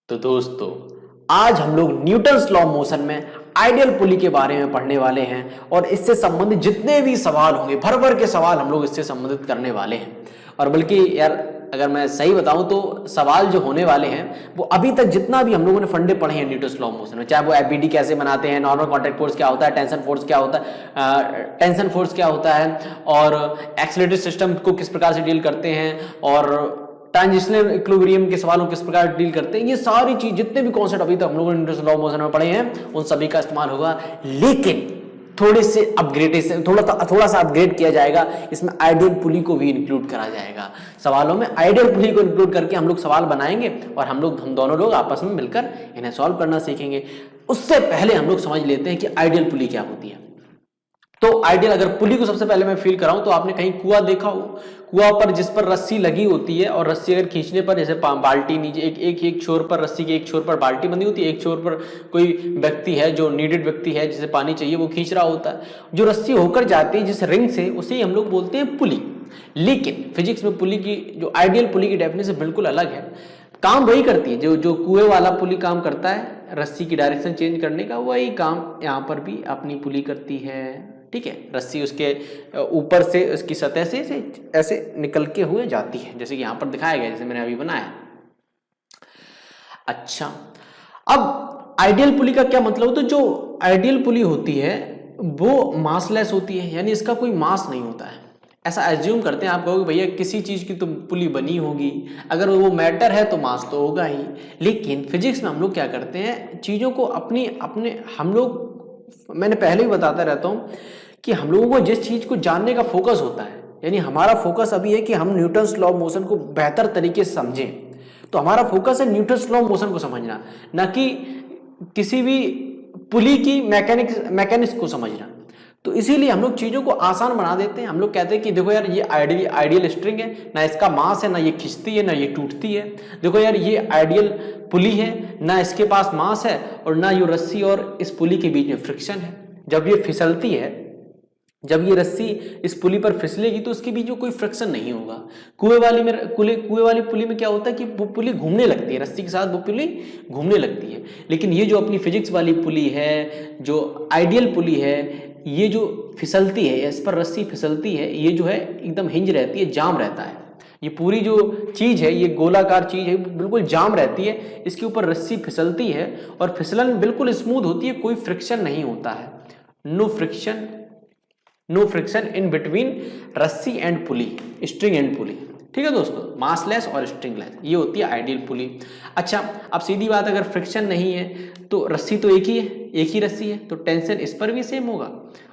तो दोस्तों आज हम लोग न्यूटन्स लॉ ऑफ मोशन में आइडियल पुली के बारे में पढ़ने वाले हैं और इससे संबंधित जितने भी सवाल होंगे भर भर के सवाल हम लोग इससे संबंधित करने वाले हैं। और बल्कि यार अगर मैं सही बताऊं तो सवाल जो होने वाले हैं वो अभी तक जितना भी हम लोगों ने फंडे पढ़े हैं न्यूटन्स लॉ ऑफ मोशन में, चाहे वो एफबीडी कैसे बनाते हैं, नॉर्मल कॉन्टैक्ट फोर्स क्या होता है, टेंशन फोर्स क्या होता है, टेंशन फोर्स क्या होता है और एक्सीलरेटेड सिस्टम को किस प्रकार से डील करते हैं और ट्रांजिशनल इक्विलिब्रियम के सवालों किस प्रकार डील करते हैं, ये सारी चीज जितने भी कॉन्सेप्ट अभी तक हम लोगों ने न्यूटन्स लॉ ऑफ मोशन में पढ़े हैं उन सभी का इस्तेमाल होगा, लेकिन थोड़े से अपग्रेडेशन थोड़ा सा अपग्रेड किया जाएगा। इसमें आइडियल पुली को भी इंक्लूड करा जाएगा। सवालों में आइडियल पुली को इंक्लूड करके हम लोग सवाल बनाएंगे और हम दोनों लोग आपस में मिलकर इन्हें सॉल्व करना सीखेंगे। उससे पहले हम लोग समझ लेते हैं कि आइडियल पुली क्या होती है। तो आइडियल अगर पुली को सबसे पहले मैं फील कराऊं तो आपने कहीं कुआं देखा हो, कुआं पर जिस पर रस्सी लगी होती है और रस्सी अगर खींचने पर जैसे बाल्टी नीचे एक छोर पर रस्सी के एक छोर पर बाल्टी बंधी होती है, एक छोर पर कोई व्यक्ति है जो नीडेड व्यक्ति है जिसे पानी चाहिए वो खींच रहा होता है, जो रस्सी होकर जाती है जिस रिंग से उसे ही हम लोग बोलते हैं पुली। लेकिन फिजिक्स में पुली की जो आइडियल पुली की डेफिनेशन बिल्कुल अलग है। काम वही करती है जो कुएं वाला पुली काम करता है रस्सी की डायरेक्शन चेंज करने का, वही काम यहाँ पर भी अपनी पुली करती है। ठीक है, रस्सी उसके ऊपर से उसकी सतह से ऐसे निकल के हुए जाती है जैसे कि यहां पर दिखाया गया, जैसे मैंने अभी बनाया। अच्छा, अब आइडियल पुली का क्या मतलब होता है? जो आइडियल पुली होती है वो मासलेस होती है, यानी इसका कोई मास नहीं होता है। ऐसा एज्यूम करते हैं, आप कहोगे भैया किसी चीज की तो पुली बनी होगी, अगर वो मैटर है तो मास तो होगा ही। लेकिन फिजिक्स में हम लोग क्या करते हैं, चीजों को अपने हम लोग, मैंने पहले ही बताता रहता हूं कि हम लोगों को जिस चीज को जानने का फोकस होता है, यानी हमारा फोकस अभी है कि हम न्यूटन्स लॉ ऑफ मोशन को बेहतर तरीके से समझें। तो हमारा फोकस है न्यूटन्स लॉ ऑफ मोशन को समझना, ना कि किसी भी पुली की मैकेनिक्स को समझना। तो इसीलिए हम लोग चीजों को आसान बना देते हैं। हम लोग कहते हैं कि देखो यार ये आइडियल स्ट्रिंग है, ना इसका मास है, ना ये खिंचती है, ना ये टूटती है। देखो यार ये आइडियल पुली है, ना इसके पास मास है और ना ये रस्सी और इस पुली के बीच में फ्रिक्शन है। जब ये फिसलती है, जब ये रस्सी इस पुली पर फिसलेगी तो उसके बीच में कोई फ्रिक्शन नहीं होगा। कुएं वाली पुली में क्या होता है कि वो पुली घूमने लगती है, रस्सी के साथ वो पुली घूमने लगती है। लेकिन ये जो अपनी फिजिक्स वाली पुली है, जो आइडियल पुली है, ये जो फिसलती है, इस पर रस्सी फिसलती है, ये जो है एकदम हिंज रहती है, जाम रहता है। ये पूरी जो चीज है, ये गोलाकार चीज है, बिल्कुल जाम रहती है। इसके ऊपर रस्सी फिसलती है और फिसलन बिल्कुल स्मूथ होती है, कोई फ्रिक्शन नहीं होता है। नो फ्रिक्शन इन बिटवीन रस्सी एंड पुली, स्ट्रिंग एंड पुली। ठीक है दोस्तों, मासलेस और स्ट्रिंगलेस, ये होती है आइडियल पुली। अच्छा, अब सीधी बात, अगर फ्रिक्शन नहीं है तो रस्सी तो एक ही है, एक ही रस्सी है, तो टेंशन इस पर भी सेम होगा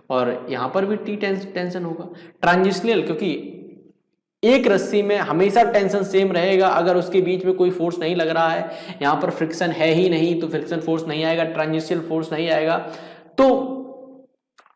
और यहां पर भी टी टेंशन होगा। ट्रांजिशनल, क्योंकि एक रस्सी में हमेशा टेंशन सेम रहेगा, अगर उसके बीच में कोई फोर्स नहीं लग रहा है, यहां पर फ्रिक्शन है ही नहीं तो फ्रिक्शन फोर्स नहीं आएगा, ट्रांजिशनल फोर्स नहीं आएगा, तो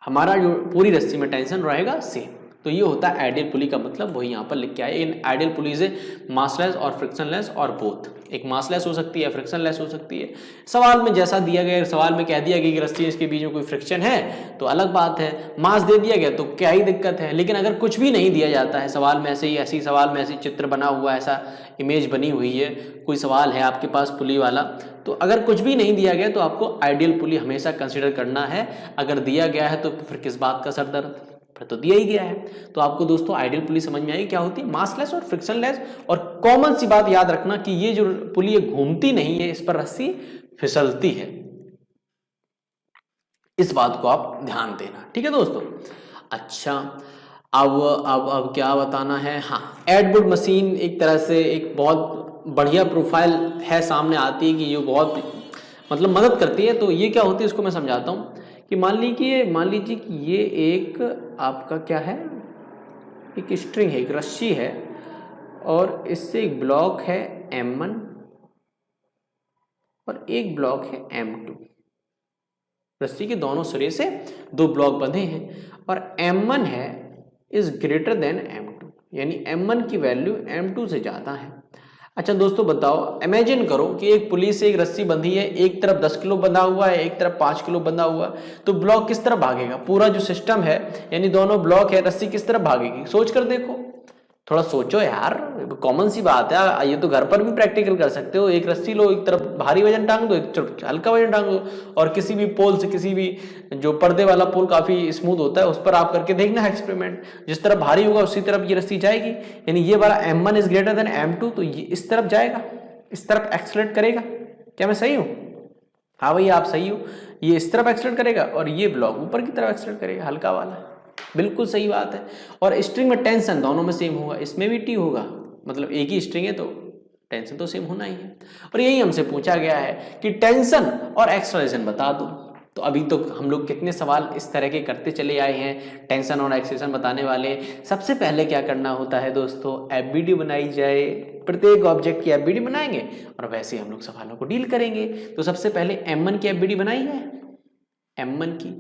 हमारा जो पूरी रस्सी में टेंशन रहेगा सेम। तो ये होता है आइडियल पुली का मतलब, वही यहाँ पर लिख के आए। इन आइडियल पुली से मासलेस और फ्रिक्शनलेस और बोथ, एक मासलेस हो सकती है, फ्रिक्शनलेस हो सकती है। सवाल में जैसा दिया गया, सवाल में कह दिया गया कि रस्सी इसके बीच में कोई फ्रिक्शन है तो अलग बात है, मास दे दिया गया तो क्या ही दिक्कत है। लेकिन अगर कुछ भी नहीं दिया जाता है, सवाल में ऐसे सवाल में ऐसे चित्र बना हुआ, ऐसा इमेज बनी हुई है, कोई सवाल है आपके पास पुली वाला, तो अगर कुछ भी नहीं दिया गया तो आपको आइडियल पुली हमेशा कंसिडर करना है। अगर दिया गया है तो फिर किस बात का सरदर्द, फिर तो दिया ही गया है। तो आपको दोस्तों आइडियल पुली समझ में आई क्या होती है, मासलेस और फ्रिक्शनलेस। और कॉमन सी बात याद रखना कि ये जो पुली है घूमती नहीं है, इस पर रस्सी फिसलती है, इस बात को आप ध्यान देना। ठीक है दोस्तों। अच्छा, अब क्या बताना है, हाँ, एडवुड मशीन एक तरह से एक बहुत बढ़िया प्रोफाइल है, सामने आती है कि ये बहुत मतलब मदद करती है। तो ये क्या होती है इसको मैं समझाता हूँ कि मान लीजिए कि ये एक आपका क्या है, एक स्ट्रिंग है, एक रस्सी है और इससे एक ब्लॉक है M1 और एक ब्लॉक है M2। रस्सी के दोनों सिरे से दो ब्लॉक बंधे हैं और M1 है इज ग्रेटर देन M2, यानी M1 की वैल्यू M2 से ज्यादा है। अच्छा दोस्तों बताओ, इमेजिन करो कि एक पुली से एक रस्सी बंधी है, एक तरफ 10 किलो बंधा हुआ है, एक तरफ 5 किलो बंधा हुआ है, तो ब्लॉक किस तरफ भागेगा? पूरा जो सिस्टम है, यानी दोनों ब्लॉक है, रस्सी किस तरफ भागेगी? सोच कर देखो। थोड़ा सोचो यार, कॉमन सी बात है, ये तो घर पर भी प्रैक्टिकल कर सकते हो। एक रस्सी लो, एक तरफ भारी वजन टांग दो, एक तरफ हल्का वजन टांग दो, और किसी भी पोल से, किसी भी जो पर्दे वाला पोल काफी स्मूथ होता है उस पर आप करके देखना है एक्सपेरिमेंट। जिस तरफ भारी होगा उसी तरफ ये रस्सी जाएगी, यानी ये वाला m1 is greater than m2, तो ये इस तरफ जाएगा, इस तरफ एक्सलेट करेगा। क्या मैं सही हूं? हाँ भैया आप सही हो, ये इस तरफ एक्सलेट करेगा और ये ब्लॉक ऊपर की तरफ एक्सलेट करेगा, हल्का वाला। बिल्कुल सही बात है। और स्ट्रिंग में टेंशन दोनों में सेम होगा, इसमें भी टी होगा, मतलब एक ही स्ट्रिंग है तो टेंशन तो सेम होना ही है। और यही हमसे पूछा गया है कि टेंशन और एक्सेलरेशन बता दो। तो अभी तो हम लोग कितने सवाल इस तरह के करते चले आए हैं, टेंशन और एक्सेलरेशन बताने वाले। सबसे पहले क्या करना होता है दोस्तों, एफबीडी बनाई जाए, प्रत्येक ऑब्जेक्ट की एफबीडी बनाएंगे और वैसे हम लोग सवालों को डील करेंगे। तो सबसे पहले m1 की एफबीडी बनाई है, m1 की।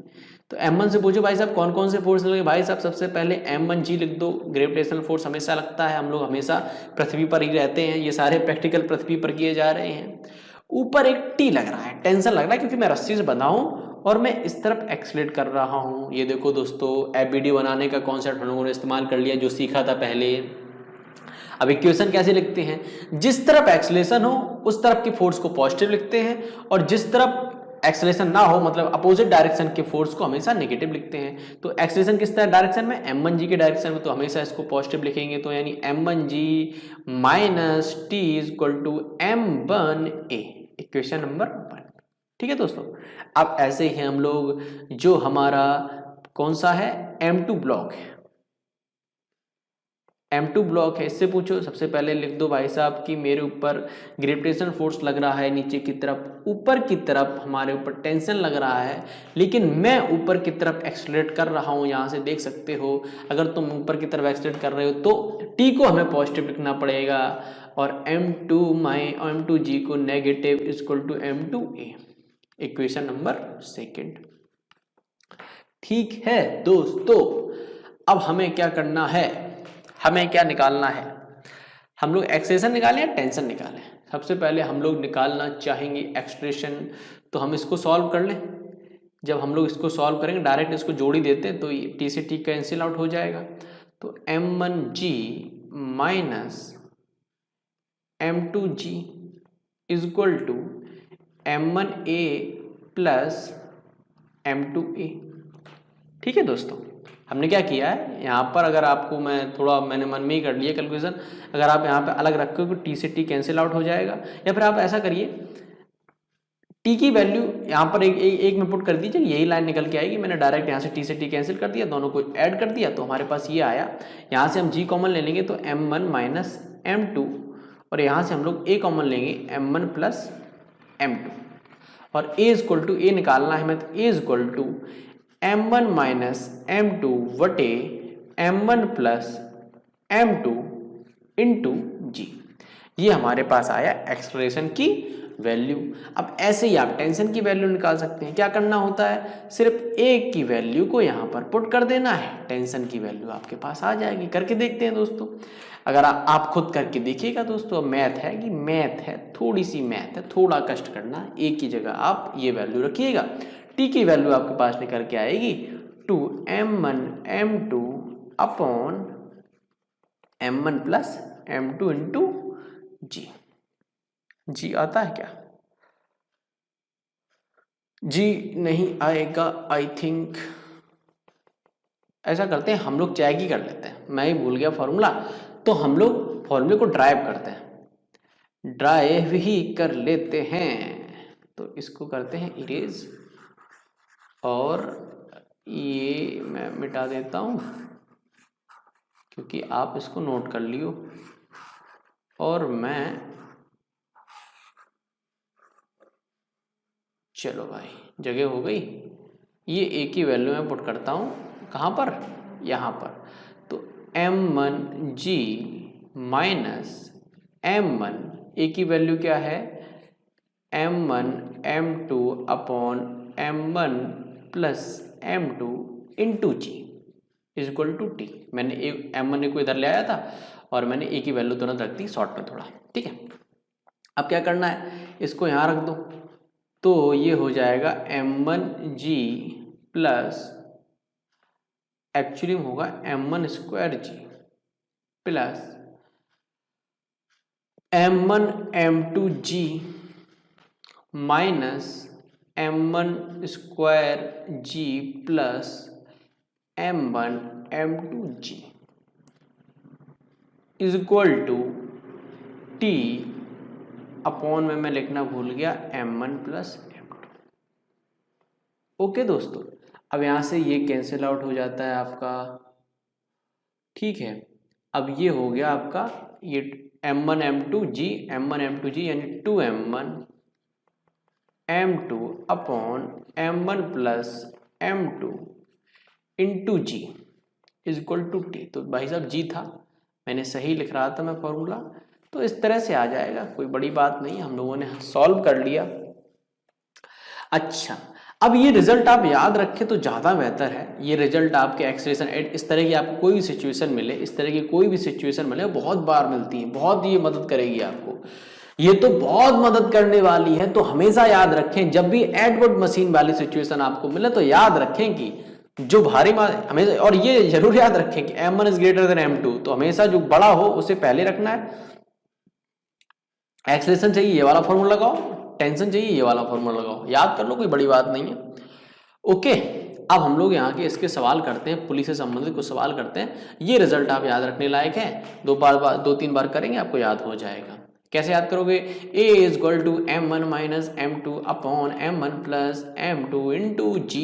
तो m1 से पूछो भाई साहब कौन कौन से फोर्स लगे, भाई साहब सबसे पहले m1g लिख दो। ग्रेविटेशनल फोर्स हमेशा लगता है, हम लोग हमेशा पृथ्वी पर ही रहते हैं, ये सारे प्रैक्टिकल पृथ्वी पर किए जा रहे हैं। ऊपर एक टी लग रहा है, टेंशन लग रहा है क्योंकि मैं रस्सी से बंधा हूं और मैं इस तरफ एक्सलेट कर रहा हूं। ये देखो दोस्तों, एफबीडी बनाने का कॉन्सेप्ट हम लोगों ने इस्तेमाल कर लिया जो सीखा था पहले। अब इक्वेशन कैसे लिखते हैं, जिस तरफ एक्सेलरेशन हो उस तरफ की फोर्स को पॉजिटिव लिखते हैं, और जिस तरफ एक्सेलरेशन ना हो मतलब अपोजिट डायरेक्शन के फोर्स को हमेशा नेगेटिव लिखते हैं। तो एक्सेलरेशन किस तरह डायरेक्शन में, m1g के डायरेक्शन में, तो हमेशा इसको पॉजिटिव लिखेंगे। तो यानी m1g minus T is equal to m1a, equation number 1। ठीक है दोस्तों। अब ऐसे ही हम लोग जो हमारा कौन सा है, m2 ब्लॉक है, m2 ब्लॉक है, इससे पूछो। सबसे पहले लिख दो भाई साहब कि मेरे ऊपर ग्रेविटेशन फोर्स लग रहा है नीचे की तरफ, ऊपर की तरफ हमारे ऊपर टेंशन लग रहा है, लेकिन मैं ऊपर की तरफ एक्सलेट कर रहा हूं। यहां से देख सकते हो, अगर तुम ऊपर की तरफ एक्सलेट कर रहे हो तो टी को हमें पॉजिटिव लिखना पड़ेगा और m2g को negative equal to m2a, equation number 2। ठीक है दोस्तों। अब हमें क्या करना है, हमें क्या निकालना है, हम लोग एक्सेलरेशन निकालें या टेंशन निकालें। सबसे पहले हम लोग निकालना चाहेंगे एक्सप्रेशन, तो हम इसको सॉल्व कर लें। जब हम लोग इसको सॉल्व करेंगे डायरेक्ट इसको जोड़ ही देते हैं तो टी से टी कैंसिल आउट हो जाएगा। तो m1g minus m2g is equal to m1a plus m2a। ठीक है दोस्तों, हमने क्या किया है यहाँ पर, अगर आपको मैंने मन में ही कर लिया कैलकुलेशन, अगर आप यहाँ पे अलग रखोगे टी से टी कैंसिल आउट हो जाएगा, या फिर आप ऐसा करिए टी की वैल्यू यहाँ पर एक में पुट कर दीजिए, यही लाइन निकल के आएगी। मैंने डायरेक्ट यहाँ से टी से टी कैंसिल कर दिया, दोनों को ऐड कर दिया तो हमारे पास ये आया। यहाँ से हम जी कॉमन ले लेंगे तो m1 माइनस m2, और यहाँ से हम लोग a कॉमन लेंगे m1 प्लस m2, और a इक्वल टू a निकालना है हमें, तो a equal to m1 minus m2 वटे m1 प्लस m2 इंटू जी। ये हमारे पास आया एक्सेलरेशन की वैल्यू। अब ऐसे ही आप टेंशन की वैल्यू निकाल सकते हैं। क्या करना होता है, सिर्फ एक की वैल्यू को यहाँ पर पुट कर देना है, टेंशन की वैल्यू आपके पास आ जाएगी। करके देखते हैं दोस्तों, अगर आप खुद करके देखिएगा दोस्तों। मैथ है कि मैथ है, थोड़ी सी मैथ है, थोड़ा कष्ट करना। एक की जगह आप ये वैल्यू रखिएगा, टी की वैल्यू आपके पास निकल के आएगी 2m1 m2 upon m1 plus m2 into g. G आता है क्या, जी नहीं आएगा आई थिंक। ऐसा करते हैं, हम लोग चेक ही कर लेते हैं, मैं ही भूल गया फॉर्मूला, तो हम लोग फॉर्मूले को ड्राइव करते हैं, ड्राइव ही कर लेते हैं। तो इसको करते हैं इरेज, और ये मैं मिटा देता हूं क्योंकि आप इसको नोट कर लियो, और मैं चलो भाई जगह हो गई। ये ए की वैल्यू मैं पुट करता हूं, कहां पर, यहां पर। तो m1g माइनस m1, ए की वैल्यू क्या है m1 m2 upon m1 plus m2 into ji is equal to T. मैंने m1 को इधर ले आया था और मैंने ए की वैल्यू तुरंत रख दी शॉर्ट में थोड़ा। ठीक है, अब क्या करना है, इसको यहाँ रख दो, तो ये हो जाएगा m1g प्लस, एक्चुअली होगा m1 square G plus m1 m2 g minus m1 square g plus m1 m2 g is equal to t upon में मैं लिखना भूल गया m1 प्लस m2। ओके दोस्तों, अब यहां से ये कैंसिल आउट हो जाता है आपका, ठीक है। अब ये हो गया आपका ये m1 m2 g यानी 2m1 m2 upon m1 plus m2 into ji is equal to T. तो भाई साहब जी था, मैंने सही लिख रहा था मैं फॉर्मूला, तो इस तरह से आ जाएगा, कोई बड़ी बात नहीं, हम लोगों ने सॉल्व कर लिया। अच्छा, अब ये रिजल्ट आप याद रखें तो ज़्यादा बेहतर है। ये रिजल्ट आपके एक्सप्रेशन इस तरह की आपको कोई भी सिचुएशन मिले, इस तरह की कोई भी सिचुएशन मिले, बहुत बार मिलती है, बहुत ये मदद करेगी आपको, ये तो बहुत मदद करने वाली है। तो हमेशा याद रखें, जब भी एडवर्ड मशीन वाली सिचुएशन आपको मिले तो याद रखें कि जो भारी हमेशा, और ये जरूर याद रखें कि m1 is greater than m2, तो हमेशा जो बड़ा हो उसे पहले रखना है। एक्सेलरेशन चाहिए ये वाला फॉर्मूला लगाओ, टेंशन चाहिए ये वाला फॉर्मूला लगाओ, याद कर लो, कोई बड़ी बात नहीं है। ओके, अब हम लोग यहाँ के इसके सवाल करते हैं, पुलिस से संबंधित कुछ सवाल करते हैं। ये रिजल्ट आप याद रखने लायक है, दो तीन बार करेंगे आपको याद हो जाएगा। कैसे याद करोगे? a is equal to m1 minus m2 upon m1 plus m2 into g,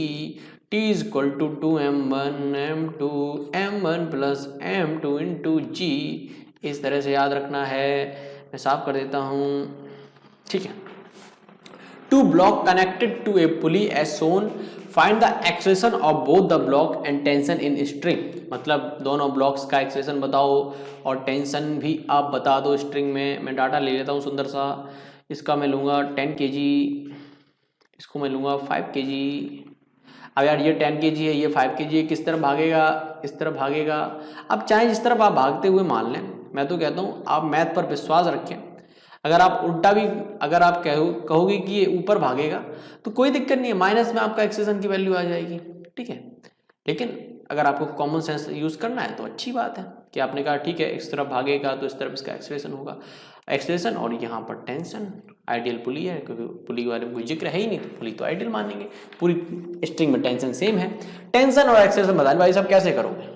t is equal to 2m1 m2 m1 plus m2 into g। इस तरह से याद रखना है, मैं साफ कर देता हूं, ठीक है। Two block connected to a pulley as shown, find the acceleration of both the block and tension in string. मतलब दोनों ब्लॉक्स का एक्सेलेरेशन बताओ और टेंशन भी आप बता दो स्ट्रिंग में। मैं डाटा ले लेता हूँ सुंदर सा, इसका मैं लूँगा 10 kg, इसको मैं लूँगा 5 kg। अब यार ये 10 kg है, ये 5 kg है, किस तरफ भागेगा? इस तरफ भागेगा। अब चाहे जिस तरफ आप भागते हुए मान लें, मैं तो कहता हूँ आप मैथ पर विश्वास रखें। अगर आप उल्टा भी अगर आप कहोगे कि ये ऊपर भागेगा तो कोई दिक्कत नहीं है, माइनस में आपका एक्सेलेरेशन की वैल्यू आ जाएगी, ठीक है। लेकिन अगर आपको कॉमन सेंस यूज करना है तो अच्छी बात है कि आपने कहा ठीक है इस तरफ भागेगा तो इस तरफ इसका एक्सेलेरेशन होगा, एक्सेलेरेशन। और यहाँ पर टेंशन, आइडियल पुली है क्योंकि पुली के बारे में कोई जिक्र है ही नहीं, तो पुली तो आइडियल मानेंगे। पूरी स्ट्रिंग में टेंशन सेम है। टेंशन और एक्सेलेरेशन बताएं भाई साहब, कैसे करोगे?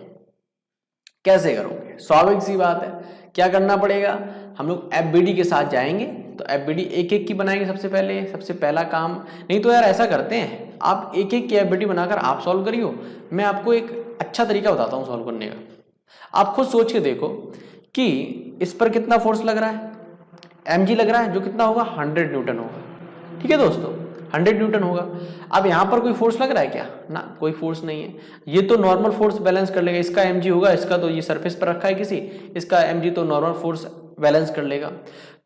कैसे करोगे? स्वाभाविक सी बात है, क्या करना पड़ेगा? हम लोग एफबीडी के साथ जाएंगे, तो एफबीडी एक एक की बनाएंगे सबसे पहला काम। नहीं तो यार ऐसा करते हैं, आप एक एक की एफबीडी बनाकर आप सॉल्व करियो, मैं आपको एक अच्छा तरीका बताता हूँ सॉल्व करने का। आप खुद सोच के देखो कि इस पर कितना फोर्स लग रहा है, mg लग रहा है, जो कितना होगा 100 न्यूटन होगा, ठीक है दोस्तों, 100 न्यूटन होगा। अब यहाँ पर कोई फोर्स लग रहा है क्या? ना, कोई फोर्स नहीं है। ये तो नॉर्मल फोर्स बैलेंस कर लेगा, इसका mg होगा, इसका तो ये सरफेस पर रखा है किसी, इसका mg तो नॉर्मल फोर्स बैलेंस कर लेगा।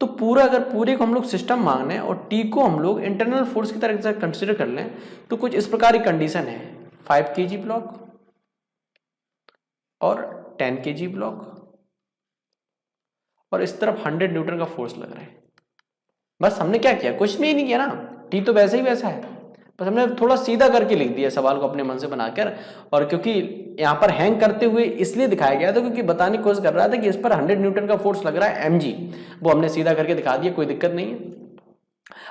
तो पूरा अगर पूरे को हम लोग सिस्टम मांगने और टी को हम लोग इंटरनल फोर्स की तरह से कंसिडर कर लें तो कुछ इस प्रकार की कंडीशन है, 5 kg ब्लॉक और 10 kg ब्लॉक और इस तरफ 100 न्यूटन का फोर्स लग रहा है। बस हमने क्या किया? कुछ भी नहीं किया ना, टी तो वैसे ही वैसा है, बस हमने थोड़ा सीधा करके लिख दिया सवाल को अपने मन से बनाकर। और क्योंकि यहाँ पर हैंग करते हुए इसलिए दिखाया गया था क्योंकि बताने की कोशिश कर रहा था कि इस पर 100 न्यूटन का फोर्स लग रहा है mg, वो हमने सीधा करके दिखा दिया, कोई दिक्कत नहीं है।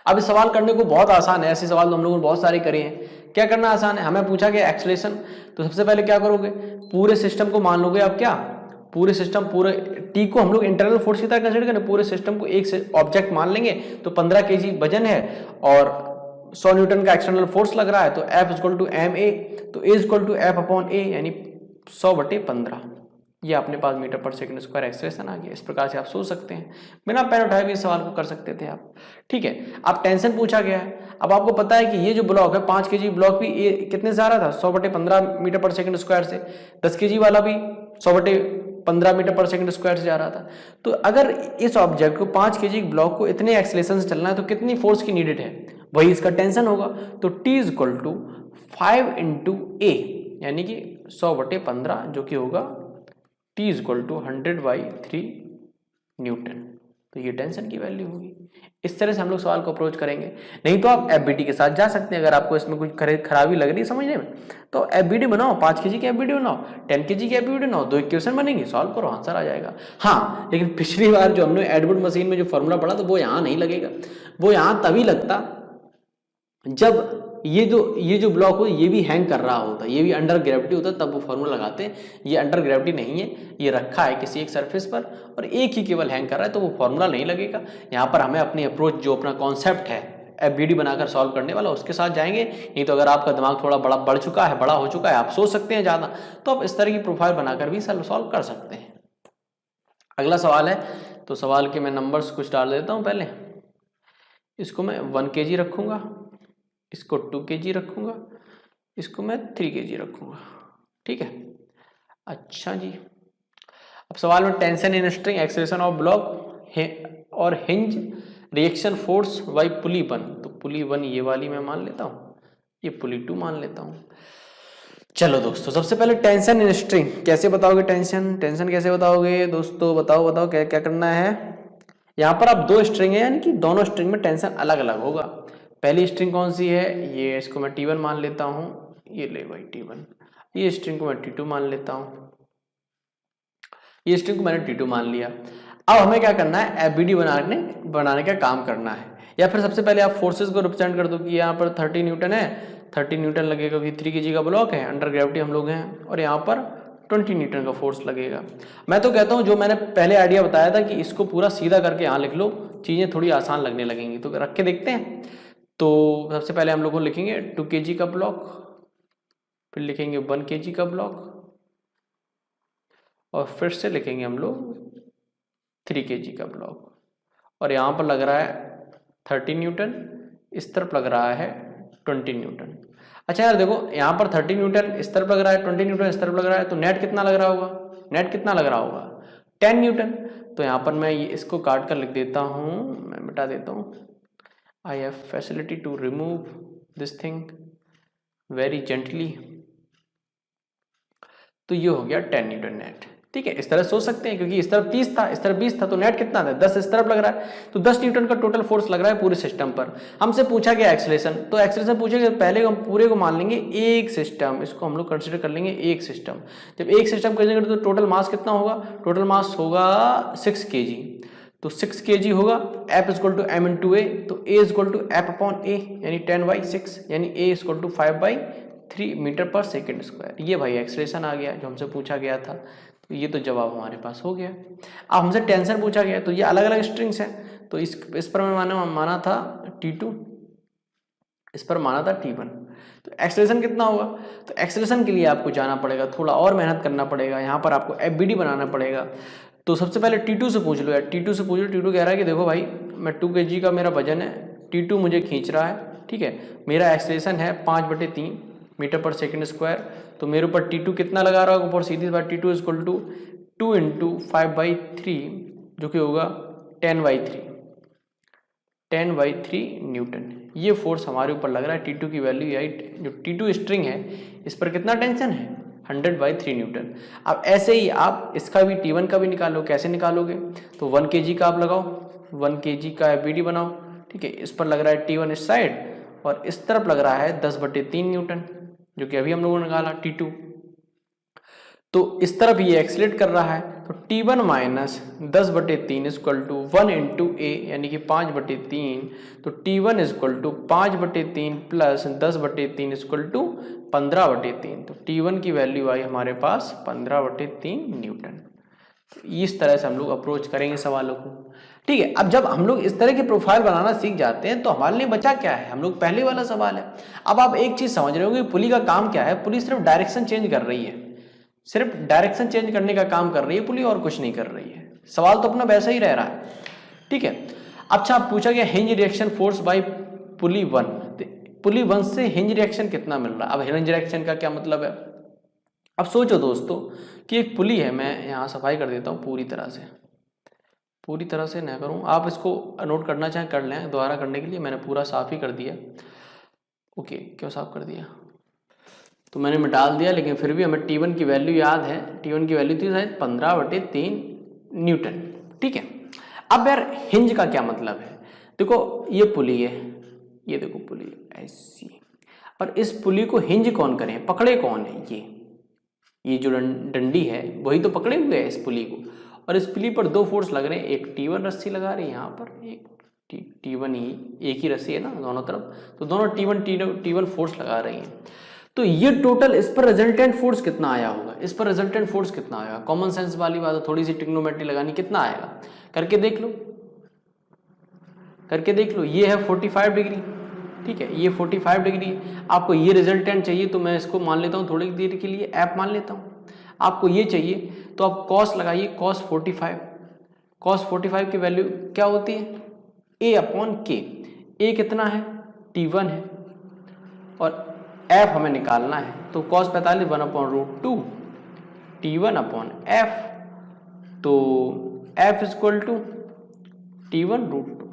अब इस सवाल करने को बहुत आसान है, ऐसे सवाल तो हम लोगों ने बहुत सारे करे हैं। क्या करना आसान है? हमें पूछा गया एक्सेलरेशन, तो सबसे पहले क्या करोगे? पूरे सिस्टम को मान लोगे आप, क्या पूरे सिस्टम, पूरे टी को हम लोग इंटरनल फोर्स की तरह कंसिडर करें, पूरे सिस्टम को एक ऑब्जेक्ट मान लेंगे, तो 15 kg वजन है और 100 न्यूटन का एक्सटर्नल फोर्स लग रहा है, तो F इक्वल टू ma, तो A equal to F upon A यानी 100/15। ये अपने पास मीटर पर सेकंड स्क्वायर एक्सेलरेशन आ गया। इस प्रकार से आप सोच सकते हैं, बिना पेन उठाए भी इस सवाल को कर सकते थे आप, ठीक है। अब टेंशन पूछा गया है, अब आपको पता है कि ये जो ब्लॉक है 5 kg ब्लॉक भी ये कितने से आ रहा था? 100/15 मीटर पर सेकंड स्क्वायर से। 10 kg वाला भी 100/15 मीटर पर सेकंड स्क्वायर से जा रहा था। तो अगर इस ऑब्जेक्ट को 5 kg ब्लॉक को इतने एक्सेलरेशन से चलना है तो कितनी फोर्स की नीडेड है? वही इसका टेंशन होगा। तो T इक्वल टू 5 × A यानी कि 100/15 जो कि होगा T इक्वल टू 100/3 न्यूटन। तो ये टेंशन की वैल्यू होगी। इस तरह से हम लोग सवाल को अप्रोच करेंगे। नहीं तो आप एफबीडी के साथ जा सकते हैं, अगर आपको इसमें कुछ खराबी लग रही है समझने में, तो एफबीडी बनाओ, 5 kg की एफबीडी बनाओ, 10 kg की एफबीडी बनाओ, 2 इक्वेशन बनेंगे, सॉल्व करो, आंसर आ जाएगा। हाँ, लेकिन पिछली बार जो हमने एडवर्ड मशीन में जो फॉर्मूला पढ़ा तो वो यहाँ नहीं लगेगा, वो यहाँ तभी लगता जब ये जो ब्लॉक हो ये भी हैंग कर रहा होता, ये भी अंडर ग्रेविटी होता, तब वो फॉर्मूला लगाते हैं। ये अंडर ग्रेविटी नहीं है, ये रखा है किसी एक सरफेस पर और एक ही केवल हैंग कर रहा है, तो वो फॉर्मूला नहीं लगेगा। यहाँ पर हमें अपनी अप्रोच, जो अपना कॉन्सेप्ट है एफबीडी बनाकर सॉल्व करने वाला, उसके साथ जाएंगे। नहीं तो अगर आपका दिमाग थोड़ा बढ़ चुका है, बड़ा हो चुका है, आप सोच सकते हैं ज़्यादा, तो आप इस तरह की प्रोफाइल बनाकर भी सॉल्व कर सकते हैं। अगला सवाल है, तो सवाल के मैं नंबर्स कुछ डाल देता हूँ। पहले इसको मैं 1 kg रखूँगा, इसको 2 kg रखूँगा, इसको मैं 3 kg रखूँगा, ठीक है। अच्छा जी, अब सवाल में tension in string, acceleration of block और हिंज, रिएक्शन फोर्स बाई पुली 1, तो पुली 1 ये वाली मैं मान लेता हूँ, ये पुली 2 मान लेता हूँ। चलो दोस्तों, सबसे पहले टेंशन इन स्ट्रिंग कैसे बताओगे? टेंशन कैसे बताओगे दोस्तों? बताओ क्या क्या करना है। यहाँ पर आप 2 स्ट्रिंग है, यानी कि दोनों स्ट्रिंग में टेंशन अलग अलग होगा। पहली स्ट्रिंग कौन सी है? ये, इसको मैं T1 मान लेता हूँ, ये ले भाई T1। ये स्ट्रिंग को मैं T2 मान लेता हूँ, ये स्ट्रिंग को मैंने T2 मान लिया। अब हमें क्या करना है? एफबीडी बनाने का काम करना है। या फिर सबसे पहले आप फोर्सेस को रिप्रेजेंट कर दो कि यहाँ पर 30 न्यूटन है, 30 न्यूटन लगेगा क्योंकि 3 kg का ब्लॉक है, अंडर ग्रेविटी हम लोग हैं, और यहाँ पर 20 न्यूटन का फोर्स लगेगा। मैं तो कहता हूँ जो मैंने पहले आइडिया बताया था कि इसको पूरा सीधा करके यहाँ लिख लो, चीज़ें थोड़ी आसान लगने लगेंगी। तो रख के देखते हैं। तो सबसे पहले हम लोग लिखेंगे 2 kg का ब्लॉक, फिर लिखेंगे 1 kg का ब्लॉक, और फिर से लिखेंगे हम लोग 3 kg का ब्लॉक। और यहाँ पर लग रहा है 30 न्यूटन, इस तरफ लग रहा है 20 न्यूटन। अच्छा यार देखो, यहाँ पर 30 न्यूटन इस तरफ लग रहा है, 20 न्यूटन इस तरफ लग रहा है, तो नेट कितना लग रहा होगा? नेट कितना लग रहा होगा? 10 न्यूटन। तो यहाँ पर मैं इसको काट कर लिख देता हूँ, मैं मिटा देता हूँ। I have facility to remove this thing very gently। तो ये हो गया 10 न्यूटन नेट, ठीक है। इस तरह सोच सकते हैं क्योंकि इस तरफ 30 था, इस तरफ 20 था, तो नेट कितना था? 10 इस तरफ लग रहा है, तो 10 न्यूटन का टोटल फोर्स लग रहा है पूरे सिस्टम पर। हमसे पूछा गया एक्सेलरेशन, तो एक्सेलरेशन पूछेगा, पहले हम पूरे को मान लेंगे एक सिस्टम, इसको हम लोग कंसिडर कर लेंगे एक सिस्टम। जब एक सिस्टम कंसिडर तो टोटल मास कितना होगा? टोटल मास होगा 6 kg। तो 6 kg होगा, F equal to m into a, तो A equal to F upon a, यानी 10/6, यानी A equal to 5/3 metre per second square. ये भाई एक्सेलरेशन आ गया जो हमसे पूछा गया था, तो ये तो जवाब हमारे पास हो गया। अब हमसे टेंशन पूछा गया, तो ये अलग अलग स्ट्रिंग्स हैं, तो इस पर मैं माना था T2, इस पर माना था T1। तो एक्सेलरेशन कितना होगा? तो एक्सेलरेशन के लिए आपको जाना पड़ेगा, थोड़ा और मेहनत करना पड़ेगा, यहाँ पर आपको एफबीडी बनाना पड़ेगा। तो सबसे पहले T2 से पूछ लो यार, T2 से पूछ लो। T2 कह रहा है कि देखो भाई, मैं 2 kg का मेरा वजन है, T2 मुझे खींच रहा है, ठीक है। मेरा एक्सेलरेशन है 5/3 मीटर पर सेकेंड स्क्वायर, तो मेरे ऊपर T2 कितना लगा रहा होगा? ऊपर सीधी बात, T2 इक्वल टू 2 इंटू 5/3, जो कि होगा 10/3 न्यूटन। ये फोर्स हमारे ऊपर लग रहा है। T2 की वैल्यू, जो T2 स्ट्रिंग है, इस पर कितना टेंशन है? 100/3 न्यूटन। अब ऐसे ही आप इसका भी T1 का भी निकालो। कैसे निकालोगे? तो 1 kg का आप लगाओ, 1 kg का एफबीडी बनाओ, ठीक है। इस पर लग रहा है T1 इस साइड, और इस तरफ लग रहा है 10/3 न्यूटन, जो कि अभी हम लोगों ने निकाला T2। तो इस तरफ ये एक्सीलरेट कर रहा है, तो T1 minus 10/3 equal to 1 into a, यानी कि 5/3। तो T1 equal to 5/3 plus 10/3 equal to 15/3। तो T1 की वैल्यू आई हमारे पास 15/3 न्यूटन। तो इस तरह से हम लोग अप्रोच करेंगे सवालों को, ठीक है। अब जब हम लोग इस तरह की प्रोफाइल बनाना सीख जाते हैं, तो हमारे लिए बचा क्या है? हम लोग पहले वाला सवाल है। अब आप एक चीज समझ रहे हो कि पुली का काम क्या है? पुली सिर्फ डायरेक्शन चेंज कर रही है, सिर्फ डायरेक्शन चेंज करने का काम कर रही है पुली, और कुछ नहीं कर रही है। सवाल तो अपना वैसा ही रह रहा है, ठीक है। अच्छा, पूछा गया हिंज रिएक्शन फोर्स बाय पुली 1। पुली 1 से हिंज रिएक्शन कितना मिल रहा है? अब हिंज रिएक्शन का क्या मतलब है? अब सोचो दोस्तों कि एक पुली है, मैं यहाँ सफाई कर देता हूँ पूरी तरह से ना करूँ, आप इसको नोट करना चाहें कर लें। दोबारा करने के लिए मैंने पूरा साफ ही कर दिया। ओके, क्यों साफ कर दिया? तो मैंने डाल दिया, लेकिन फिर भी हमें T1 की वैल्यू याद है। T1 की वैल्यू थी शायद 15/3 न्यूटन, ठीक है। अब यार हिंज का क्या मतलब है? देखो ये पुली है, ये देखो पुली ऐसी, और इस पुली को हिंज कौन करे, पकड़े कौन है? ये जो डंडी है वही तो पकड़े हुए है इस पुली को, और इस पुली पर दो फोर्स लग रहे हैं, एक T1 रस्सी लगा रही है यहाँ पर, एक T1 ही, एक ही रस्सी है ना दोनों तरफ, तो दोनों T1 फोर्स लगा रही हैं। तो ये टोटल इस पर रिजल्टेंट फोर्स कितना आया होगा, इस पर रिजल्टेंट फोर्स कितना आएगा? कॉमन सेंस वाली बात है, थोड़ी सी ट्रिग्नोमेट्री लगानी, कितना आएगा करके देख लो, करके देख लो। ये है 45 डिग्री, ठीक है, ये 45 डिग्री है। आपको ये रिजल्टेंट चाहिए तो मैं इसको मान लेता हूँ थोड़ी देर के लिए एफ मान लेता हूँ। आपको ये चाहिए तो आप कॉस लगाइए, कॉस 45, कॉस 45 की वैल्यू क्या होती है? ए अपॉन के। ए कितना है? T1 है, और एफ हमें निकालना है, तो cos 45 1 upon root 2 T1 upon F, तो F equal to T1 root 2।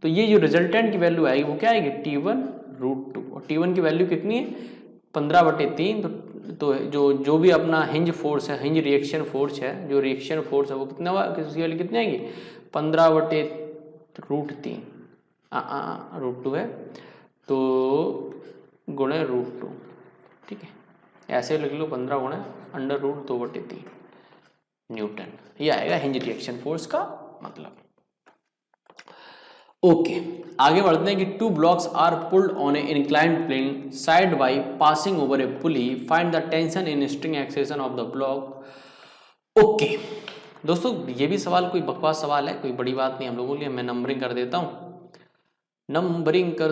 तो ये जो रिजल्टेंट की वैल्यू आएगी वो क्या आएगी? T1 रूट 2, और T1 की वैल्यू कितनी है? 15/3। तो जो भी अपना हिंज फोर्स है, हिंज रिएक्शन फोर्स है, जो रिएक्शन फोर्स है वो कितना, किसी वाली कितनी आएगी? 15/√3 रूट 2 है, तो गुणे रूट 2, ठीक है, ऐसे लिख लो 15 गुणे √2/3 न्यूटन। ये आएगा हिंज रिएक्शन फोर्स का मतलब। ओके, आगे बढ़ते हैं कि two blocks are pulled on a inclined plane side by passing over a pulley, find the tension in string acceleration of the block. Okay दोस्तों, ये भी सवाल कोई बकवास सवाल है, कोई बड़ी बात नहीं हम लोगों के लिए। मैं नंबरिंग कर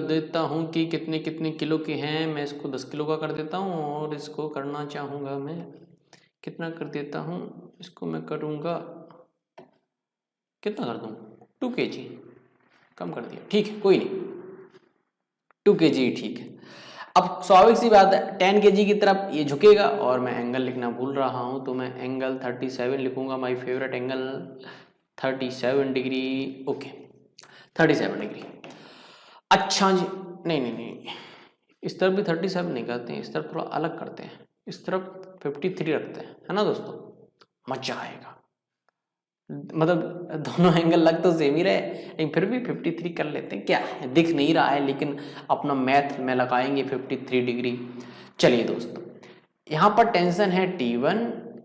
देता हूँ कि कितने कितने किलो के हैं। मैं इसको 10 किलो का कर देता हूँ, और इसको करना चाहूँगा मैं कितना कर देता हूँ, इसको मैं करूँगा कितना कर दूँ, 2 kg कम कर दिया, ठीक है कोई नहीं, 2 kg ठीक है। अब स्वाभाविक सी बात है 10 kg की तरफ ये झुकेगा, और मैं एंगल लिखना भूल रहा हूं, तो मैं एंगल 37 लिखूंगा, my favourite angle 37 degree. Okay 37 degree. अच्छा जी, नहीं, इस तरफ भी 37 नहीं करते हैं, इस तरफ थोड़ा अलग करते हैं, इस तरफ 53 रखते हैं, है ना दोस्तों, मजा आएगा। मतलब दोनों एंगल लग तो सेम ही रहे, लेकिन फिर भी 53 कर लेते हैं, क्या है दिख नहीं रहा है, लेकिन अपना मैथ में लगाएंगे 53 डिग्री। चलिए दोस्तों, यहाँ पर टेंशन है T1,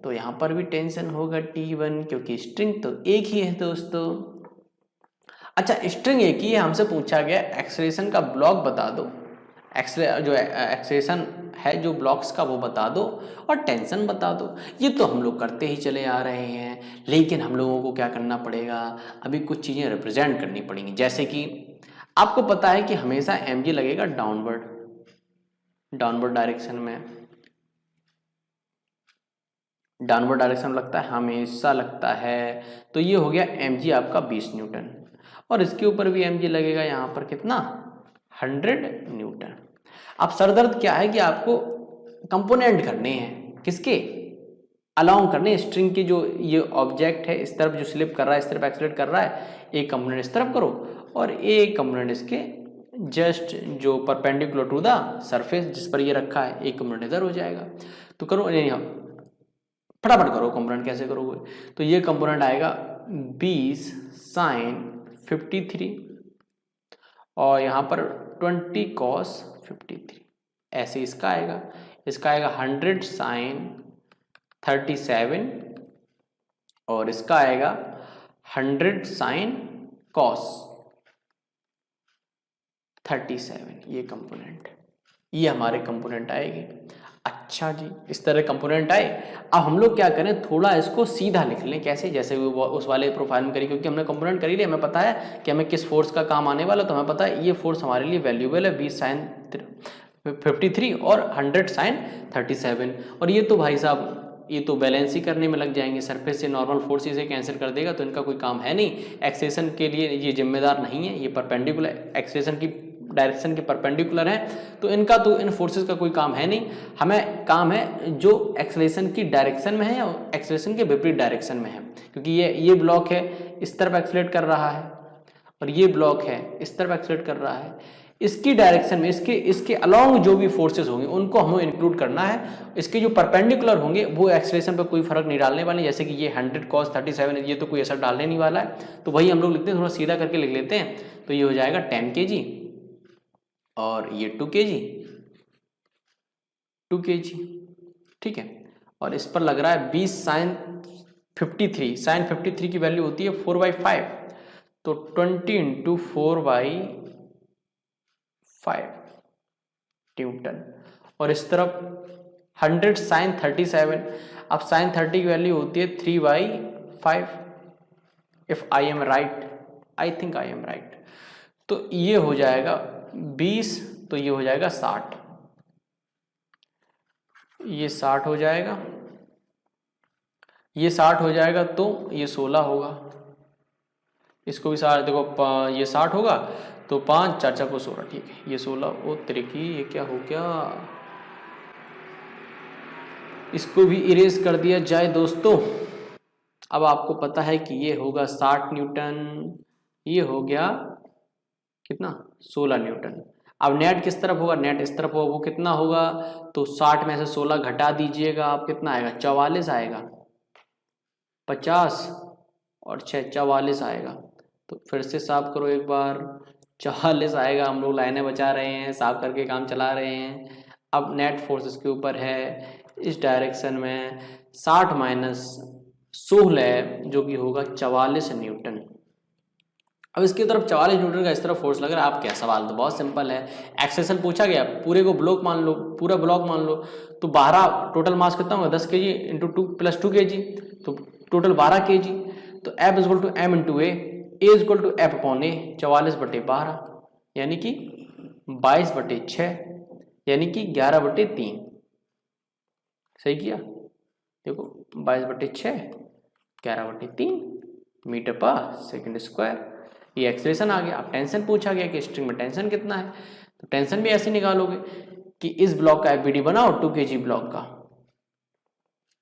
तो यहाँ पर भी टेंशन होगा T1, क्योंकि स्ट्रिंग तो एक ही है दोस्तों। अच्छा, स्ट्रिंग एक ही है, हमसे पूछा गया एक्सेलरेशन का ब्लॉक बता दो, जो एक्सेलरेशन है जो ब्लॉक्स का वो बता दो, और टेंशन बता दो। ये तो हम लोग करते ही चले आ रहे हैं, लेकिन हम लोगों को क्या करना पड़ेगा, अभी कुछ चीज़ें रिप्रेजेंट करनी पड़ेंगी। जैसे कि आपको पता है कि हमेशा mg लगेगा डाउनवर्ड डायरेक्शन में, डाउनवर्ड डायरेक्शन लगता है, हमेशा लगता है। तो ये हो गया mg आपका 20 न्यूटन, और इसके ऊपर भी mg लगेगा, यहाँ पर कितना 100 न्यूटन। अब सरदर्द क्या है कि आपको कंपोनेंट करने हैं, किसके अलाउंग करने, स्ट्रिंग के जो ये ऑब्जेक्ट है इस तरफ जो स्लिप कर रहा है, इस तरफ एक्सीलरेट कर रहा है, एक कंपोनेंट इस तरफ करो, और एक कंपोनेंट इसके जस्ट जो परपेंडिकुलर टू द सरफेस जिस पर ये रखा है, एक कंपोनेंट इधर हो जाएगा। तो करो, फटाफट करो कंपोनेंट, कैसे करोगे, तो ये कंपोनेंट आएगा 20 sin 53, और यहाँ पर 20 cos 53, ऐसे इसका आएगा 100 sin 37, और इसका आएगा 100 sin cos 37। ये कंपोनेंट, ये हमारे कंपोनेंट आएंगे। अच्छा जी, इस तरह कंपोनेंट आए। अब हम लोग क्या करें, थोड़ा इसको सीधा लिख लें, कैसे, जैसे वो उस वाले प्रोफाइल में करी, क्योंकि हमने कंपोनेंट कर ही लिया, हमें पता है कि हमें किस फोर्स का काम आने वाला, तो हमें पता है ये फोर्स हमारे लिए वैल्यूएबल है, 20 sin 53 और 100 sin 37। और ये तो भाई साहब ये तो बैलेंस ही करने में लग जाएंगे, सरफेस से नॉर्मल फोर्स इसे कैंसिल कर देगा, तो इनका कोई काम है नहीं, एक्सेलेरेशन के लिए ये जिम्मेदार नहीं है, ये परपेंडिकुलर एक्सेलेरेशन की डायरेक्शन के परपेंडिकुलर है, तो इनका तो इन फोर्सेस का कोई काम है नहीं। हमें काम है जो एक्सेलरेशन की डायरेक्शन में है और एक्सेलरेशन के विपरीत डायरेक्शन में है, क्योंकि ये ब्लॉक है इस तरफ एक्सेलरेट कर रहा है, और ये ब्लॉक है इस तरफ एक्सेलरेट कर रहा है, इसकी डायरेक्शन में इसके अलोंग जो भी फोर्सेस होंगे उनको हमें इंक्लूड करना है। इसके जो परपेंडिकुलर होंगे वो एक्सेलरेशन पर कोई फर्क नहीं डालने वाले, जैसे कि ये 100 cos 37 ये तो कोई असर डालने नहीं वाला है, तो वही हम लोग लिखते हैं, थोड़ा सीधा करके लिख लेते हैं। तो ये हो जाएगा 10 kg और ये 2 kg, 2 kg, ठीक है। और इस पर लग रहा है 20 sin 53, sin 53 की वैल्यू होती है 4/5, तो 20 इंटू 4/5 न्यूटन। और इस तरफ 100 sin 37, अब sin 30 की वैल्यू होती है 3/5, if I am right, I think I am right. तो ये हो जाएगा 20, तो ये हो जाएगा 60, ये 60 हो जाएगा, ये 60 हो जाएगा, तो ये 16 होगा, इसको भी 60 देखो, ये 60 होगा तो 5 4 4 को 16, ठीक है, ये 16 ओ तिरकी, ये क्या हो गया, इसको भी इरेज कर दिया जाए दोस्तों। अब आपको पता है कि ये होगा 60 न्यूटन, ये हो गया कितना 16 न्यूटन। अब नेट किस तरफ होगा, नेट इस तरफ होगा, वो कितना होगा, तो 60 में से 16 घटा दीजिएगा, आप कितना आएगा 44 आएगा, 50 और 6 44 आएगा। तो फिर से साफ करो एक बार, 44 आएगा, हम लोग लाइनें बचा रहे हैं, साफ करके काम चला रहे हैं। अब नेट फोर्स इसके ऊपर है इस डायरेक्शन में 60 माइनस 16 जो कि होगा 44 न्यूटन। अब इसकी तरफ 44 न्यूटन का इस तरफ फोर्स लग रहा है, आप क्या सवाल, तो बहुत सिंपल है, एक्सेलेरेशन पूछा गया, पूरे को ब्लॉक मान लो, पूरा ब्लॉक मान लो, तो 12 टोटल मास कितना होगा 10 kg इंटू 2 प्लस 2 kg, तो टोटल 12 kg। तो F is equal to M into a is equal to F upon a, 44/12 यानी कि 22/6 यानी कि 11/3, सही किया, देखो 22/6 11/3 मीटर पर सेकंड स्क्वायर, ये एक्सप्रेशन आ गया। अब टेंशन पूछा गया कि स्ट्रिंग में टेंशन कितना है, तो टेंशन भी ऐसे निकालोगे कि इस ब्लॉक का एफबीडी बनाओ 2 kg ब्लॉक का,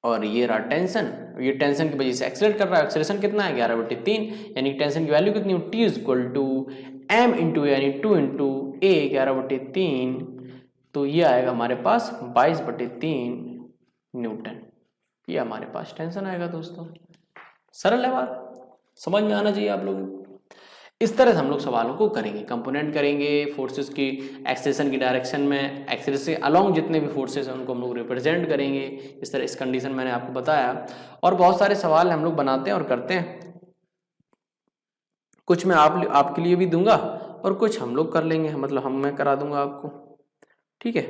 और ये रहा टेंशन, ये टेंशन की वजह से एक्सेलरेट कर रहा है, एक्सेलरेशन कितना है 11/3, यानी टेंशन की वैल्यू कितनी हो T is equal to M into यानी 2 इंटू ए 11/3, तो ये आएगा हमारे पास 22/3 न्यूटन, ये हमारे पास टेंशन आएगा दोस्तों। सरल है बात, समझ में आना चाहिए आप लोगों को। इस तरह से हम लोग सवालों को करेंगे, कंपोनेंट करेंगे, फोर्सेस की एक्सेलेरेशन की डायरेक्शन में, एक्सेलेरेशन से अलोंग जितने भी फोर्सेस हैं उनको हम लोग रिप्रेजेंट करेंगे। इस तरह इस कंडीशन मैंने आपको बताया, और बहुत सारे सवाल हम लोग बनाते हैं और करते हैं, कुछ मैं आपके लिए भी दूंगा और कुछ हम लोग कर लेंगे, मतलब मैं करा दूंगा आपको, ठीक है,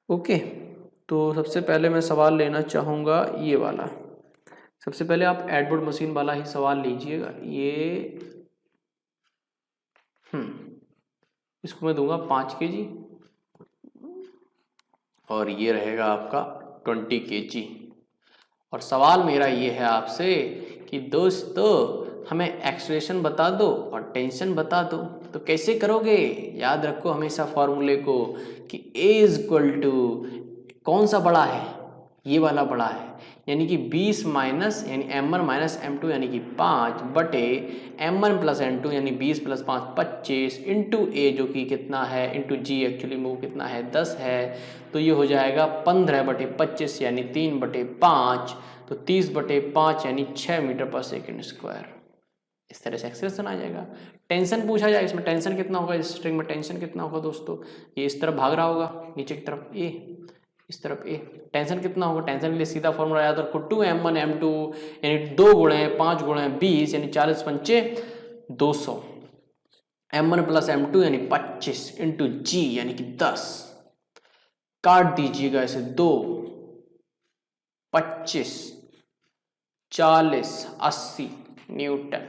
ओके। तो सबसे पहले मैं सवाल लेना चाहूँगा ये वाला, सबसे पहले आप एडवर्ड मशीन वाला ही सवाल लीजिएगा, ये इसको मैं दूंगा 5 kg और ये रहेगा आपका 20 kg। और सवाल मेरा ये है आपसे कि दोस्तों हमें एक्सेलरेशन बता दो और टेंशन बता दो, तो कैसे करोगे, याद रखो हमेशा फॉर्मूले को कि A इज इक्वल टू कौन सा बड़ा है, ये वाला बड़ा है, यानी कि 20 माइनस यानी m1 माइनस m2 यानी कि 5 बटे m1 प्लस m2 यानी 20 प्लस 5 25 इंटू a जो कि कितना है इंटू g एक्चुअली में वो कितना है 10 है, तो ये हो जाएगा 15/25 यानी 3/5, तो 30/5 यानी 6 मीटर पर सेकेंड स्क्वायर। इस तरह से एक्सेलरेशन आ जाएगा। टेंशन पूछा जाए, इसमें टेंशन कितना होगा, इस स्ट्रिंग में टेंशन कितना होगा दोस्तों, ये इस तरफ भाग रहा होगा नीचे की तरफ ए, इस तरफ ए, टेंशन कितना होगा, टेंशन के लिए सीधा फॉर्मूला याद रखो 2m1 m2 यानी 2 गुणे 5 गुणे 20 यानी 40 पंचे 200, m1 प्लस m2 यानी 25 इंटू जी यानी कि 10, काट दीजिएगा इसे 2 25 40 80 न्यूटन,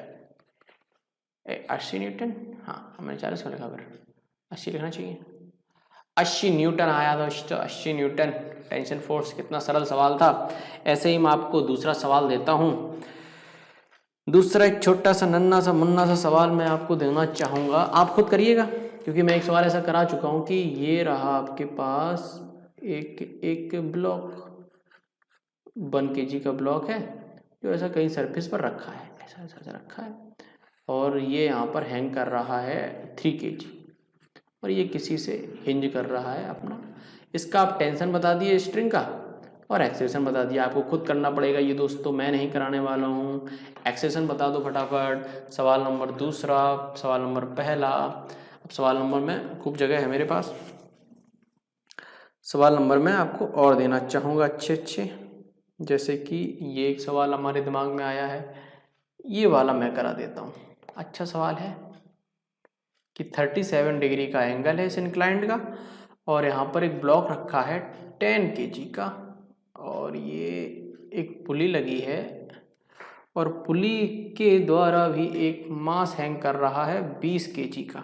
80 न्यूटन, हाँ मैंने 40 को लिखा, फिर 80 लिखना चाहिए, 80 न्यूटन आया दोस्तों, 80 न्यूटन टेंशन फोर्स। कितना सरल सवाल था। ऐसे ही मैं आपको दूसरा सवाल देता हूं, दूसरा एक छोटा सा नन्ना सा मुन्ना सा सवाल मैं आपको देना चाहूँगा, आप खुद करिएगा क्योंकि मैं एक सवाल ऐसा करा चुका हूँ कि ये रहा आपके पास एक ब्लॉक 1 kg का ब्लॉक है जो ऐसा कहीं सरफेस पर रखा है, ऐसा रखा है, और ये यहाँ पर हैंग कर रहा है 3 kg और ये किसी से हिंज कर रहा है अपना। इसका आप टेंशन बता दिए स्ट्रिंग का और एक्सेलेरेशन बता दिया। आपको खुद करना पड़ेगा ये दोस्तों, मैं नहीं कराने वाला हूँ। एक्सेलेरेशन बता दो फटाफट। सवाल नंबर दूसरा, सवाल नंबर पहला। अब सवाल नंबर में खूब जगह है मेरे पास। सवाल नंबर मैं आपको और देना चाहूँगा अच्छे, जैसे कि ये एक सवाल हमारे दिमाग में आया है, ये वाला मैं करा देता हूँ। अच्छा सवाल है कि 37 डिग्री का एंगल है इस इंक्लाइंड का और यहाँ पर एक ब्लॉक रखा है 10 kg का और ये एक पुली लगी है और पुली के द्वारा भी एक मास हैंग कर रहा है 20 kg का।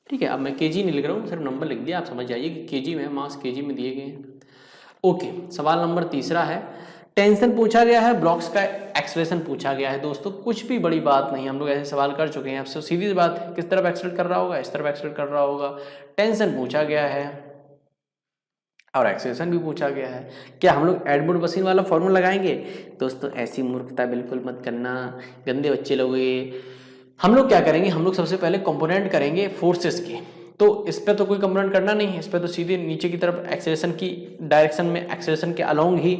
ठीक है, अब मैं केजी नहीं लिख रहा हूँ, सिर्फ नंबर लिख दिया, आप समझ जाइए कि केजी में, मास केजी में दिए गए हैं। ओके, सवाल नंबर तीसरा है, टेंशन पूछा गया है, ब्लॉक्स का एक्सेलरेशन पूछा गया है। दोस्तों कुछ भी बड़ी बात नहीं, हम लोग ऐसे सवाल कर चुके हैं। आपसे सीधी सी बात है, किस तरफ एक्सेलरेट कर रहा होगा, इस तरफ एक्सेलरेट कर रहा होगा। टेंशन पूछा गया है और एक्सेलरेशन भी पूछा गया है। क्या हम लोग एडवर्ड मशीन वाला फॉर्मूला लगाएंगे? दोस्तों ऐसी मूर्खता बिल्कुल मत करना, गंदे बच्चे लोग ये। हम लोग क्या करेंगे, हम लोग सबसे पहले कंपोनेंट करेंगे फोर्सेस के। तो इस पर तो कोई कंपोनेंट करना नहीं है, इस पर तो सीधे नीचे की तरफ एक्सेलरेशन की डायरेक्शन में, एक्सेलरेशन के अलोंग ही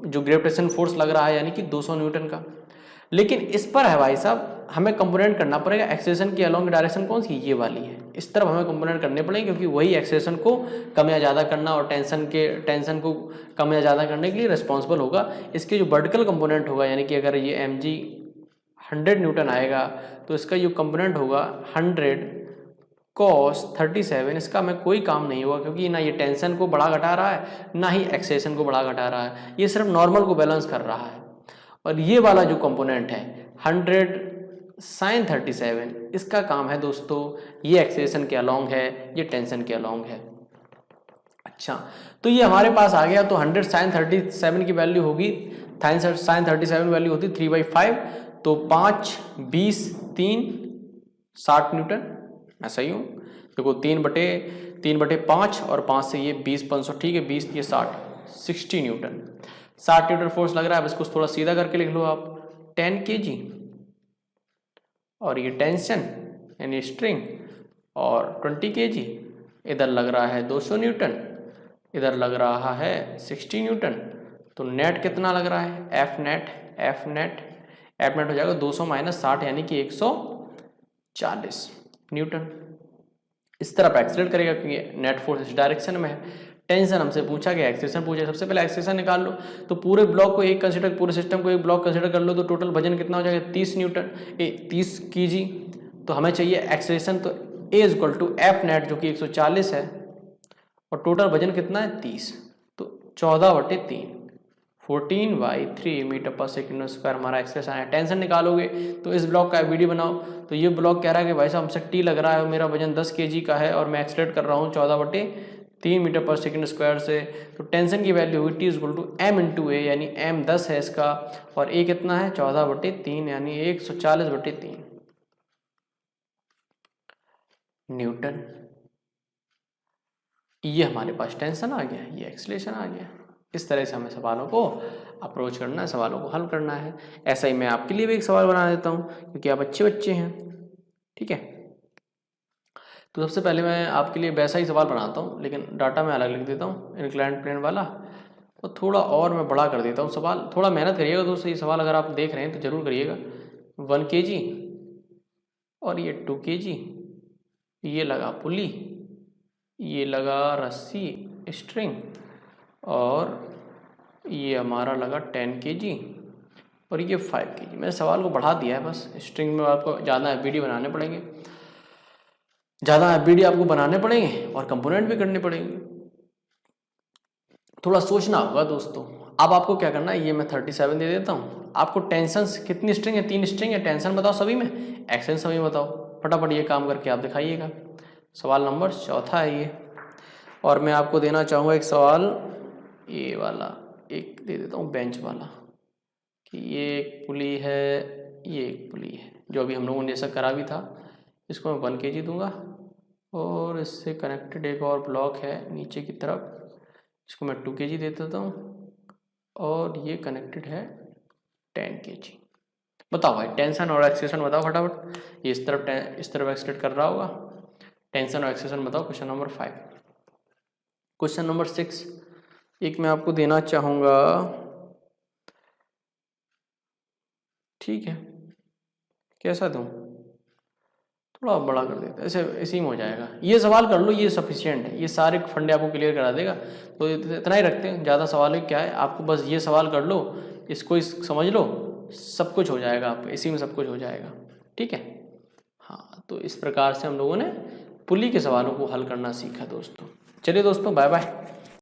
जो ग्रेविटेशन फोर्स लग रहा है यानी कि 200 न्यूटन का। लेकिन इस पर है भाई साहब, हमें कंपोनेंट करना पड़ेगा। एक्सेलरेशन की अलोंग डायरेक्शन कौन सी, ये वाली है। इस तरफ हमें कंपोनेंट करने पड़ेंगे क्योंकि वही एक्सेलरेशन को कम या ज़्यादा करना और टेंशन को कम या ज़्यादा करने के लिए रिस्पॉन्सिबल होगा। इसके जो वर्टिकल कंपोनेंट होगा, यानी कि अगर ये mg 100 न्यूटन आएगा तो इसका जो कंपोनेंट होगा 100 cos 37, इसका हमें कोई काम नहीं होगा क्योंकि ना ये टेंशन को बढ़ा घटा रहा है ना ही एक्सेलरेशन को बढ़ा घटा रहा है, ये सिर्फ नॉर्मल को बैलेंस कर रहा है। और ये वाला जो कंपोनेंट है 100 sin 37, इसका काम है दोस्तों, ये एक्सेलरेशन के अलोंग है, ये टेंशन के अलोंग है। अच्छा, तो ये हमारे पास आ गया। तो 100 sin 37 की वैल्यू होगी, sin 37 वैल्यू होती 3/5, तो 5, 20, 3, 60 न्यूटन। मैं सही हूँ? देखो 3/5 और 5 से ये 20, 500, ठीक है, 20 ये 60 न्यूटन। 60 न्यूटन फोर्स लग रहा है। अब इसको थोड़ा सीधा करके लिख लो आप, 10 kg और ये टेंशन यानी स्ट्रिंग और 20 kg। इधर लग रहा है 200 न्यूटन, इधर लग रहा है 60 न्यूटन। तो नेट कितना लग रहा है, एफ नेट हो जाएगा 200 - 60 यानी कि 140 न्यूटन। इस तरफ एक्सेलरेट करेगा क्योंकि नेट फोर्स इस डायरेक्शन में है। टेंशन हमसे पूछा गया, एक्सेलरेशन पूछा, सबसे पहले एक्सेलरेशन निकाल लो। तो पूरे ब्लॉक को एक कंसीडर, पूरे सिस्टम को एक ब्लॉक कंसीडर कर लो तो टोटल वजन कितना हो जाएगा, 30 न्यूटन, 30 kg। तो हमें चाहिए एक्सेलरेशन, तो A = F नेट जो कि 140 है और टोटल वजन कितना है 30, तो 14/3, 14/3 मीटर/सेकंड² हमारा एक्सेलरेशन है। टेंशन निकालोगे तो इस ब्लॉक का वीडियो बनाओ। तो ये ब्लॉक कह रहा है कि भाई साहब हमसे T लग रहा है और मेरा वजन 10 kg का है और मैं एक्सेलरेट कर रहा हूँ 14/3 मीटर/सेकंड² से। तो टेंशन की वैल्यू होगी T = M × A, यानी M 10 है इसका और A कितना है 14/3 यानी 140/3 न्यूटन। ये हमारे पास टेंशन आ गया, ये एक्सेलरेशन आ गया। इस तरह से हमें सवालों को अप्रोच करना है, सवालों को हल करना है। ऐसा ही मैं आपके लिए भी एक सवाल बना देता हूँ क्योंकि आप अच्छे बच्चे हैं, ठीक है। तो सबसे पहले मैं आपके लिए वैसा ही सवाल बनाता हूँ, लेकिन डाटा मैं अलग लिख देता हूँ, इंक्लाइंड प्लेन वाला, और थोड़ा और मैं बड़ा कर देता हूँ सवाल। थोड़ा मेहनत करिएगा दोस्तों, ये सवाल अगर आप देख रहे हैं तो ज़रूर करिएगा। 1 kg और ये 2 kg, ये लगा पुली, ये लगा रस्सी स्ट्रिंग और ये हमारा लगा 10 kg और ये 5 kg। मैंने सवाल को बढ़ा दिया है बस। स्ट्रिंग में आपको ज़्यादा एफबीडी बनाने पड़ेंगे, आपको बनाने पड़ेंगे और कंपोनेंट भी करने पड़ेंगे। थोड़ा सोचना होगा दोस्तों। अब आपको क्या करना है, ये मैं 37 दे देता हूँ। आपको टेंशन कितनी स्ट्रिंग है, 3 स्ट्रिंग है। टेंशन बताओ सभी में, एक्सेल सभी बताओ। फटाफट ये काम करके आप दिखाइएगा। सवाल नंबर चौथा है ये, और मैं आपको देना चाहूँगा एक सवाल ये वाला, एक दे देता हूँ बेंच वाला, कि ये एक पुली है, ये एक पुली है, जो अभी हम लोगों ने ऐसा करा भी था। इसको मैं 1 kg दूंगा और इससे कनेक्टेड एक और ब्लॉक है नीचे की तरफ, इसको मैं 2 kg दे देता हूँ और ये कनेक्टेड है 10 kg। बताओ भाई, टेंशन और एक्सेलेरेशन बताओ फटाफट। ये इस तरफ एक्सेलेरेट कर रहा होगा। टेंशन और एक्सेलेरेशन बताओ। Question number 5। क्वेश्चन नंबर 6 एक मैं आपको देना चाहूंगा, ठीक है, कैसा दूं, थोड़ा बड़ा कर देते, ऐसे इसी में हो जाएगा। ये सवाल कर लो, ये सफिशिएंट है, ये सारे फंडे आपको क्लियर करा देगा। तो इतना ही रखते हैं, ज़्यादा सवाल है क्या है, आपको बस ये सवाल कर लो, इसको समझ लो, सब कुछ हो जाएगा आपको, इसी में सब कुछ हो जाएगा। ठीक है, हाँ, तो इस प्रकार से हम लोगों ने पुली के सवालों को हल करना सीखा दोस्तों। चलिए दोस्तों, बाय बाय।